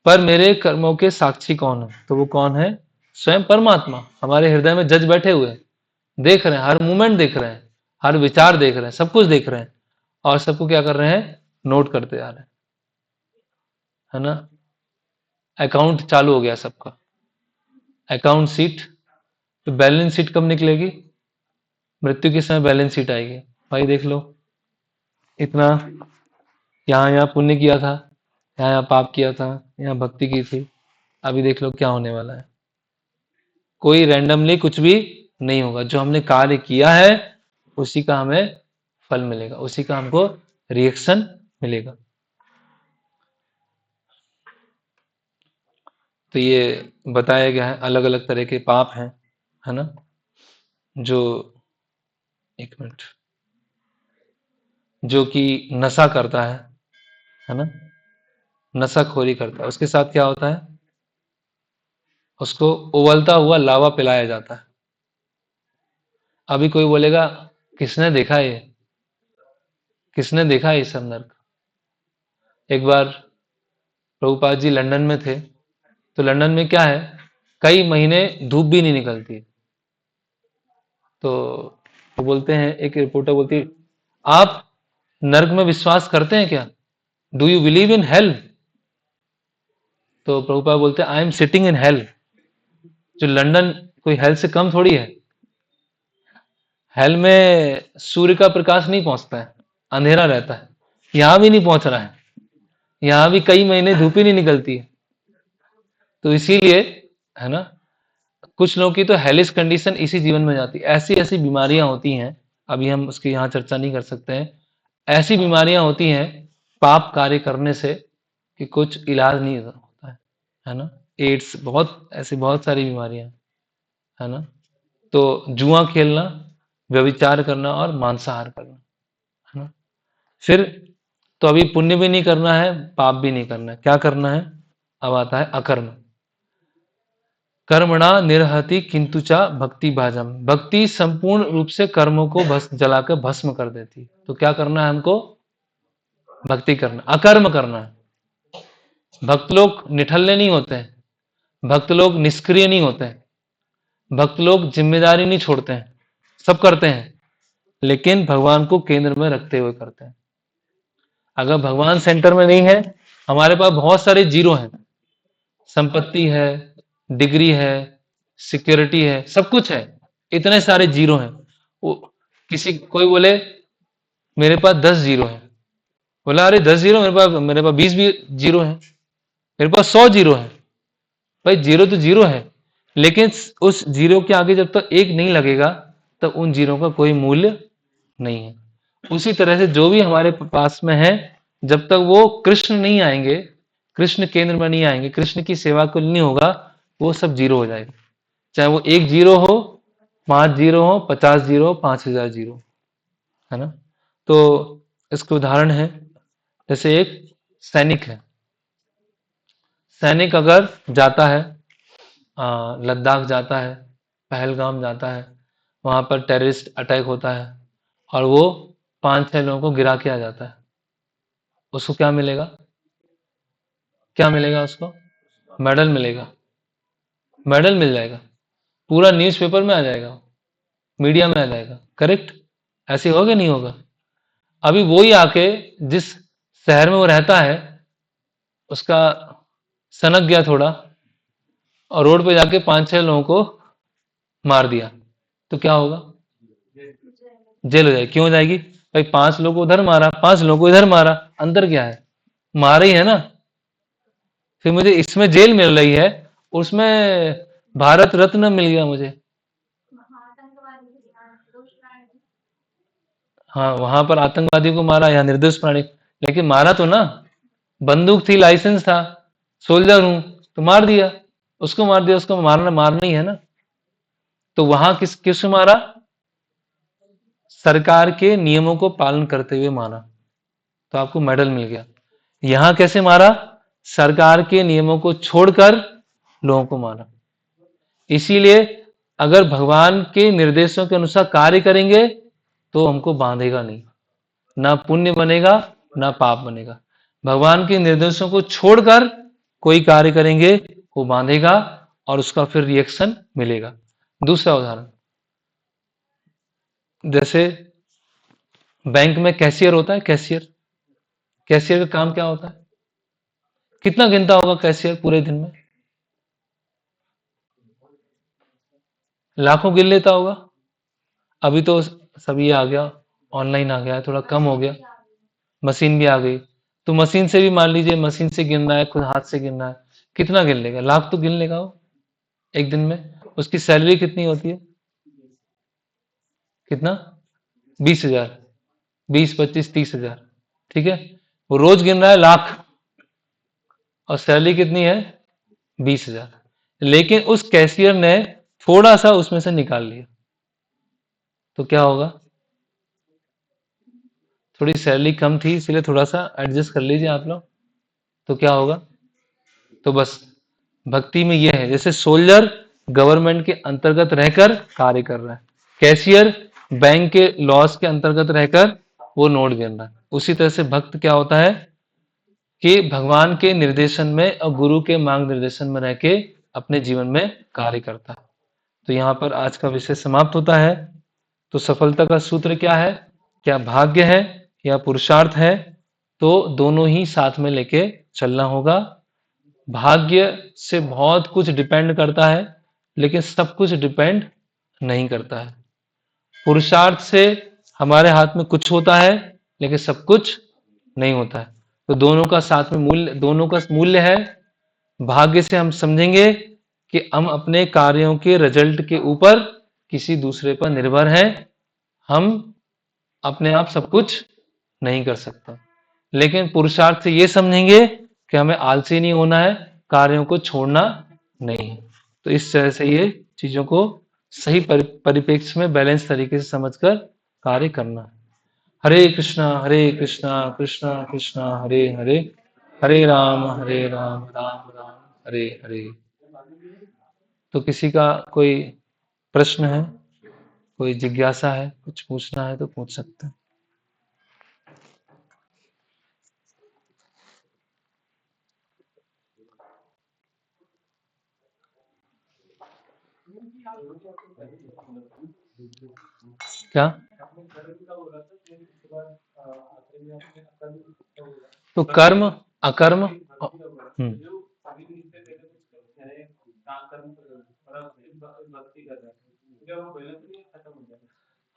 Speaker 1: पर मेरे कर्मों के साक्षी कौन है? तो वो कौन है? स्वयं परमात्मा हमारे हृदय में जज बैठे हुए हैं, देख रहे हैं, हर मूवमेंट देख रहे हैं, हर विचार देख रहे हैं, सब कुछ देख रहे हैं, और सबको क्या कर रहे हैं? नोट करते जा रहे हैं, है ना? अकाउंट चालू हो गया सबका, अकाउंट सीट। तो बैलेंस शीट कब निकलेगी? मृत्यु के समय बैलेंस शीट आएगी, भाई देख लो, इतना यहाँ यहाँ पुण्य किया था, यहाँ यहाँ पाप किया था, यहाँ भक्ति की थी, अभी देख लो क्या होने वाला है। कोई रैंडमली कुछ भी नहीं होगा, जो हमने कार्य किया है उसी का हमें फल मिलेगा, उसी का हमको रिएक्शन मिलेगा। तो ये बताया गया है अलग अलग तरह के पाप हैं, है ना? जो, एक मिनट, जो कि नशा करता है ना? नशाखोरी करता है, उसके साथ क्या होता है? उसको उबलता हुआ लावा पिलाया जाता है। अभी कोई बोलेगा किसने देखा ये, किसने देखा ये सब नर्क? एक बार प्रभुपाद जी लंदन में थे, तो लंदन में क्या है, कई महीने धूप भी नहीं निकलती। तो वो बोलते हैं, एक रिपोर्टर बोलती है, आप नर्क में विश्वास करते हैं क्या? Do you believe in hell? तो प्रभुपाद बोलते हैं, I am sitting in hell. जो लंदन कोई हेल से कम थोड़ी है। हेल में सूर्य का प्रकाश नहीं पहुंचता है, अंधेरा रहता है, यहां भी नहीं पहुंच रहा है, यहां भी कई महीने धूप ही नहीं निकलती है। तो इसीलिए, है ना, कुछ लोगों की तो हेलिस कंडीशन इसी जीवन में जाती है। ऐसी ऐसी बीमारियां होती हैं, अभी हम उसकी यहाँ चर्चा नहीं कर सकते हैं। ऐसी बीमारियां होती हैं पाप कार्य करने से कि कुछ इलाज नहीं होता है ना? एड्स, बहुत ऐसी बहुत सारी बीमारियां, है ना? तो जुआ खेलना, व्यभिचार करना और मांसाहार करना, है ना। फिर तो अभी पुण्य भी नहीं करना है, पाप भी नहीं करना है, क्या करना है? अब आता है अकर्म। कर्मणा निर्हति किंतु चा भक्ति भाजम। भक्ति संपूर्ण रूप से कर्मों को जलाकर भस्म कर देती। तो क्या करना है हमको? भक्ति करना, अकर्म करना है। भक्त लोग निठल्ले नहीं होते हैं, भक्त लोग निष्क्रिय नहीं होते हैं, भक्त लोग जिम्मेदारी नहीं छोड़ते हैं, सब करते हैं, लेकिन भगवान को केंद्र में रखते हुए करते हैं। अगर भगवान सेंटर में नहीं है, हमारे पास बहुत सारे जीरो हैं, संपत्ति है, डिग्री है, सिक्योरिटी है, सब कुछ है, इतने सारे जीरो हैं। वो कोई बोले मेरे पास 10 जीरो है, बोला अरे 10 जीरो मेरे पास 20 भी जीरो है, मेरे पास 100 जीरो है। भाई जीरो तो जीरो है, लेकिन उस जीरो के आगे जब तक एक नहीं लगेगा तब उन जीरो का कोई मूल्य नहीं है। उसी तरह से जो भी हमारे पास में है, जब तक वो कृष्ण नहीं आएंगे, कृष्ण केंद्र में नहीं आएंगे, कृष्ण की सेवा को नहीं होगा, वो सब जीरो हो जाएगा। चाहे वो 1 जीरो हो, 5 जीरो हो, 50 जीरो हो, 5000 जीरो, है ना। तो इसके उदाहरण है, जैसे एक सैनिक है, सैनिक अगर जाता है, लद्दाख जाता है, पहलगाम जाता है, वहां पर टेररिस्ट अटैक होता है और वो 5-6 लोगों को गिरा के आ जाता है, उसको क्या मिलेगा? क्या मिलेगा उसको? मेडल मिलेगा, मेडल मिल जाएगा, पूरा न्यूज़पेपर में आ जाएगा, मीडिया में आ जाएगा, करेक्ट? ऐसे होगा नहीं होगा? अभी वही आके जिस शहर में वो रहता है, उसका सनक गया थोड़ा और रोड पे जाके 5-6 लोगों को मार दिया, तो क्या होगा? जेल हो जाएगी। क्यों हो जाएगी? भाई 5 लोगों को उधर मारा, 5 लोगों को इधर मारा, अंतर क्या है? मारा ही है ना। फिर मुझे इसमें जेल मिल रही है, उसमें भारत रत्न मिल गया मुझे। हाँ, वहां पर आतंकवादियों को मारा, या निर्दोष प्राणी, लेकिन मारा तो ना, बंदूक थी, लाइसेंस था, सोल्जर हूं, तो मार दिया, उसको मार दिया, उसको मारना ही है ना। तो वहां किसको मारा? सरकार के नियमों को पालन करते हुए मारा, तो आपको मेडल मिल गया। यहां कैसे मारा? सरकार के नियमों को छोड़कर लोगों को मारा। इसीलिए अगर भगवान के निर्देशों के अनुसार कार्य करेंगे तो हमको बांधेगा नहीं, ना पुण्य बनेगा ना पाप बनेगा। भगवान के निर्देशों को छोड़कर कोई कार्य करेंगे, वो बांधेगा और उसका फिर रिएक्शन मिलेगा। दूसरा उदाहरण, जैसे बैंक में कैशियर होता है, कैशियर, कैशियर का काम क्या होता है? कितना गिनता होगा कैशियर पूरे दिन में? लाखों गिन लेता होगा। अभी तो सब ये आ गया, ऑनलाइन आ गया है, थोड़ा कम हो गया, मशीन भी आ गई, तो मशीन से भी मान लीजिए, मशीन से गिनना है, खुद हाथ से गिनना है, कितना गिन लेगा? लाख तो गिन लेगा वो एक दिन में। उसकी सैलरी कितनी होती है? कितना? 20,000, 20, 25, 30,000, ठीक है। वो रोज गिन रहा है लाख, और सैलरी कितनी है? 20,000। लेकिन उस कैशियर ने थोड़ा सा उसमें से निकाल लिया, तो क्या होगा? थोड़ी सैलरी कम थी, इसलिए थोड़ा सा एडजस्ट कर लीजिए आप लोग, तो क्या होगा? तो बस भक्ति में यह है, जैसे सोल्जर गवर्नमेंट के अंतर्गत रहकर कार्य कर रहा है, कैशियर बैंक के लॉस के अंतर्गत रहकर वो नोट गिन रहा है। उसी तरह से भक्त क्या होता है कि भगवान के निर्देशन में और गुरु के मार्ग निर्देशन में रह के अपने जीवन में कार्य करता है। तो यहाँ पर आज का विषय समाप्त होता है। तो सफलता का सूत्र क्या है? क्या भाग्य है या पुरुषार्थ है? तो दोनों ही साथ में लेके चलना होगा। भाग्य से बहुत कुछ डिपेंड करता है, लेकिन सब कुछ डिपेंड नहीं करता है। पुरुषार्थ से हमारे हाथ में कुछ होता है, लेकिन सब कुछ नहीं होता है। तो दोनों का साथ में मूल्य, दोनों का मूल्य है। भाग्य से हम समझेंगे कि हम अपने कार्यों के रिजल्ट के ऊपर किसी दूसरे पर निर्भर हैं, हम अपने आप सब कुछ नहीं कर सकता। लेकिन पुरुषार्थ से ये समझेंगे कि हमें आलसी नहीं होना है, कार्यों को छोड़ना नहीं है। तो इस तरह से ये चीजों को सही परिप्रेक्ष्य में बैलेंस तरीके से समझकर कार्य करना है। हरे कृष्णा कृष्णा कृष्णा हरे हरे, हरे राम राम राम हरे हरे। तो किसी का कोई प्रश्न है, कोई जिज्ञासा है, कुछ पूछना है तो पूछ सकते हैं। क्या? तो कर्म अकर्म।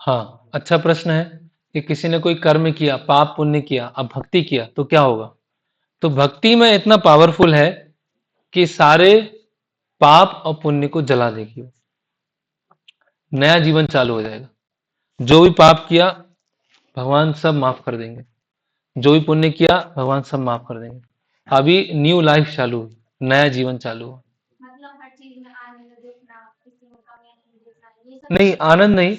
Speaker 1: हाँ, अच्छा प्रश्न है कि किसी ने कोई कर्म किया, पाप पुण्य किया, अब भक्ति किया तो क्या होगा। तो भक्ति में इतना पावरफुल है कि सारे पाप और पुण्य को जला देगी, नया जीवन चालू हो जाएगा। जो भी पाप किया भगवान सब माफ कर देंगे, जो भी पुण्य किया भगवान सब माफ कर देंगे। अभी न्यू लाइफ चालू हुई, नया जीवन चालू हुआ। मतलब हर चीज में आनंद देखना, किसी में कमी नहीं देखना, ये सब नहीं, आनंद नहीं।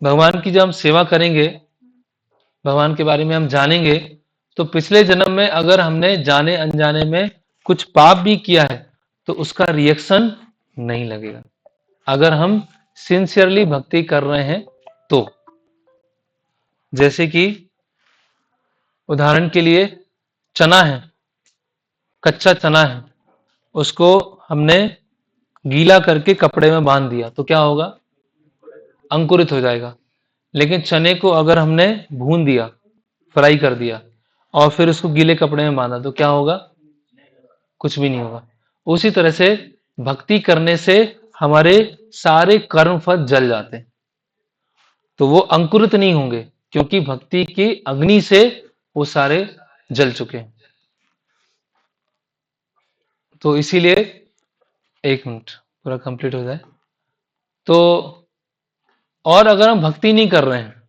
Speaker 1: भगवान की जब हम सेवा करेंगे, भगवान के बारे में हम जानेंगे, तो पिछले जन्म में अगर हमने जाने अनजाने में कुछ पाप भी किया है तो उसका रिएक्शन नहीं लगेगा। अगर हम सिंसियरली भक्ति कर रहे हैं तो, जैसे कि उदाहरण के लिए चना है, कच्चा चना है, उसको हमने गीला करके कपड़े में बांध दिया तो क्या होगा, अंकुरित हो जाएगा। लेकिन चने को अगर हमने भून दिया, फ्राई कर दिया और फिर उसको गीले कपड़े में बांधा तो क्या होगा, कुछ भी नहीं होगा। उसी तरह से भक्ति करने से हमारे सारे कर्म फल जल जाते हैं, तो वो अंकुरित नहीं होंगे क्योंकि भक्ति की अग्नि से वो सारे जल चुके हैं। तो इसीलिए, एक मिनट पूरा कंप्लीट हो जाए तो, और अगर हम भक्ति नहीं कर रहे हैं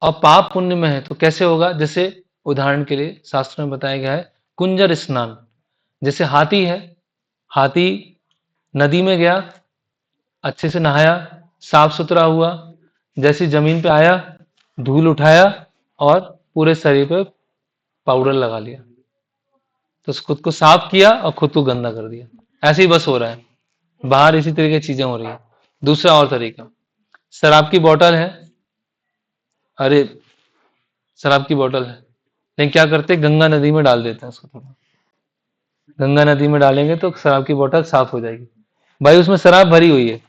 Speaker 1: और पाप पुण्य में है तो कैसे होगा। जैसे उदाहरण के लिए शास्त्र में बताया गया है कुंजर स्नान। जैसे हाथी है, हाथी नदी में गया, अच्छे से नहाया, साफ सुथरा हुआ, जैसी जमीन पे आया धूल उठाया और पूरे शरीर पे पाउडर लगा लिया, तो खुद को साफ किया और खुद को गंदा कर दिया। ऐसे ही बस हो रहा है, बाहर इसी तरह की चीजें हो रही है। दूसरा और तरीका, शराब की बोतल है, अरे शराब की बोतल है, लेकिन क्या करते हैं, गंगा नदी में डाल देते हैं उसको। थोड़ा गंगा नदी में डालेंगे तो शराब की बोतल साफ हो जाएगी। भाई उसमें शराब भरी हुई है,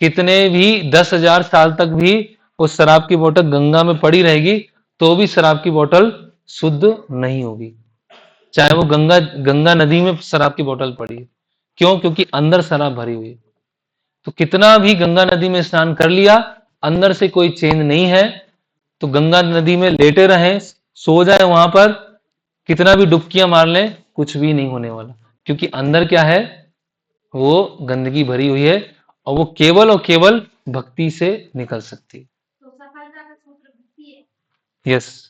Speaker 1: कितने भी 10,000 साल तक भी उस शराब की बोतल गंगा में पड़ी रहेगी तो भी शराब की बोतल शुद्ध नहीं होगी, चाहे वो गंगा नदी में शराब की बोतल पड़ी है। क्यों? क्योंकि अंदर शराब भरी हुई है। तो कितना भी गंगा नदी में स्नान कर लिया, अंदर से कोई चेंज नहीं है, तो गंगा नदी में लेटे रहें, सो जाए वहां पर, कितना भी डुबकियां मार लें, कुछ भी नहीं होने वाला, क्योंकि अंदर क्या है, वो गंदगी भरी हुई है और वो केवल और केवल भक्ति से निकल सकती है। तो सफलता का सूत्र भक्ति है। यस।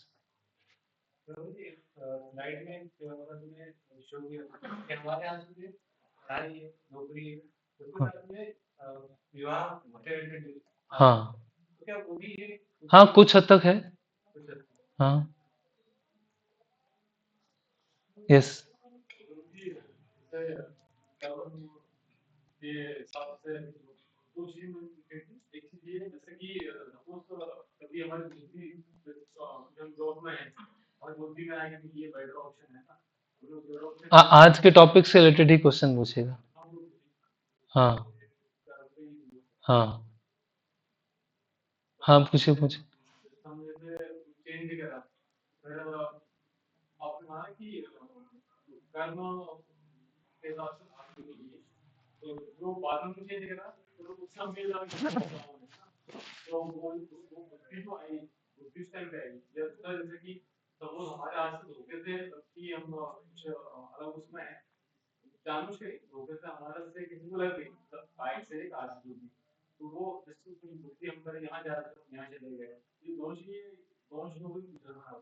Speaker 1: हाँ हाँ, कुछ हद तक है। हाँ, यस। आज के टॉपिक से रिलेटेड ही क्वेश्चन पूछेगा। हाँ हाँ हाँ, पूछे पूछे।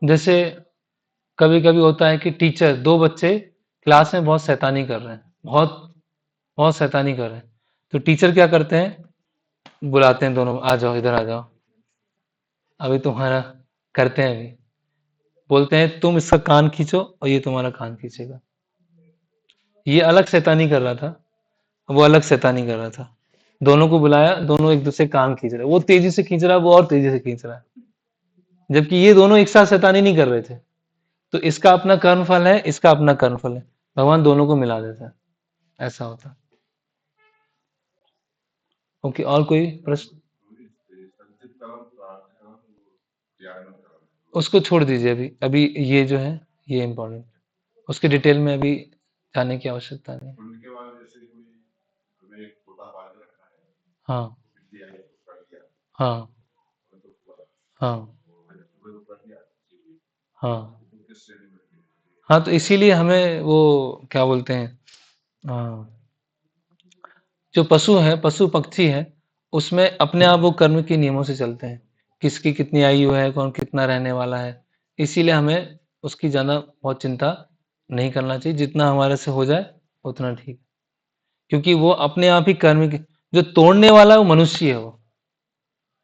Speaker 1: जैसे कभी कभी होता है कि टीचर, दो बच्चे क्लास में बहुत शैतानी कर रहे हैं, बहुत बहुत शैतानी कर रहे हैं, तो टीचर क्या करते हैं, बुलाते हैं दोनों, आ जाओ इधर आ जाओ, अभी तुम्हारा करते हैं अभी। बोलते हैं तुम इसका कान खींचो और ये तुम्हारा कान खींचेगा। ये अलग शैतानी कर रहा था, वो अलग शैतानी कर रहा था। दोनों को बुलाया, दोनों एक दूसरे कान खींच रहे, वो तेजी से खींच रहा है, वो और तेजी से खींच रहा है, जबकि ये दोनों एक साथ शैतानी नहीं कर रहे थे। तो इसका अपना कर्मफल है, इसका अपना कर्मफल है, भगवान दोनों को मिला देता है, ऐसा होता है। ओके, और कोई प्रश्न? उसको छोड़ दीजिए अभी, अभी ये जो है ये इम्पोर्टेंट, उसके डिटेल में अभी जाने की आवश्यकता नहीं। हाँ हाँ हाँ हाँ हाँ, तो इसीलिए हमें वो क्या बोलते हैं, हाँ, जो पशु है, पशु पक्षी है, उसमें अपने आप वो कर्म के नियमों से चलते हैं, किसकी कितनी आयु है, कौन कितना रहने वाला है। इसीलिए हमें उसकी ज्यादा बहुत चिंता नहीं करना चाहिए, जितना हमारे से हो जाए उतना ठीक, क्योंकि वो अपने आप ही कर्म की, जो तोड़ने वाला है वो मनुष्य है, वो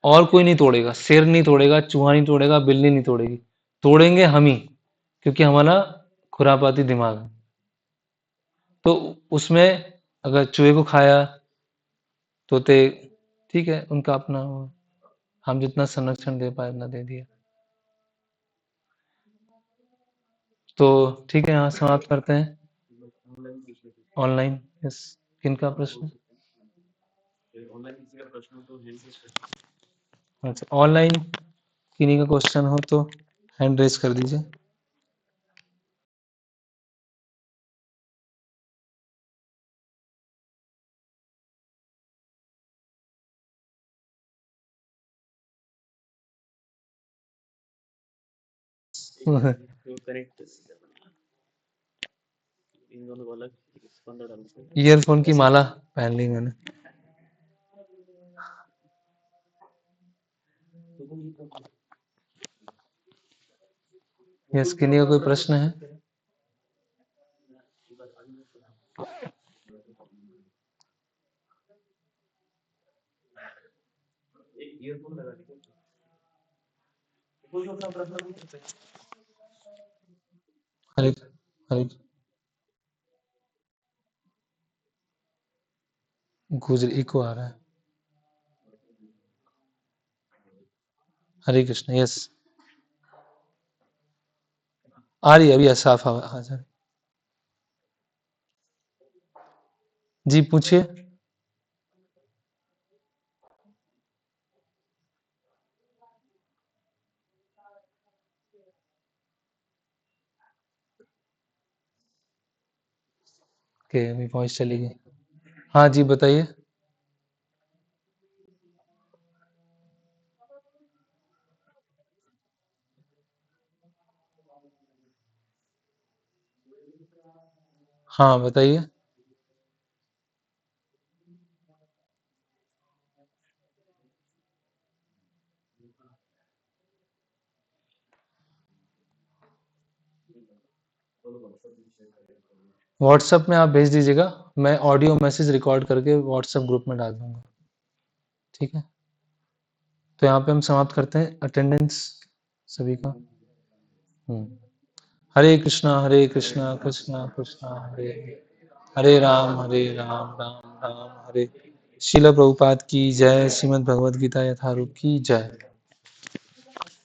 Speaker 1: और कोई नहीं तोड़ेगा, शेर नहीं तोड़ेगा, चूहा नहीं तोड़ेगा, बिल्ली नहीं तोड़ेगी, तोड़ेंगे हम ही, क्योंकि हमारा खुरापाती दिमाग है। तो उसमें अगर चूहे को खाया, तोते, ठीक है, उनका अपना वो, हम जितना संरक्षण दे पाए उतना दे दिया। तो ठीक है, यहाँ समाप्त करते हैं। ऑनलाइन, यस, किनका प्रश्न? अच्छा, ऑनलाइन किन्हीं का क्वेश्चन हो तो हैंड रेज कर दीजिए। ईयरफोन की माला पहन ली मैंने। यस, किन्हीं का कोई प्रश्न है? हरे हरे गुजर इको आ रहा है। हरे कृष्ण, यस, आ रही है अभी, साफ आवाज है। जी पूछिए। ओके, अभी वॉइस चली गई। हाँ जी, बताइए। हाँ बताइए। व्हाट्सएप में आप भेज दीजिएगा, मैं ऑडियो मैसेज रिकॉर्ड करके व्हाट्सएप ग्रुप में डाल दूंगा, ठीक है। तो यहाँ पे हम समाप्त करते हैं, अटेंडेंस सभी का। हरे कृष्णा कृष्णा कृष्णा हरे हरे, हरे राम राम राम हरे। शिला प्रभुपाद की जय, श्रीमद् भगवद गीता यथारूप की जय।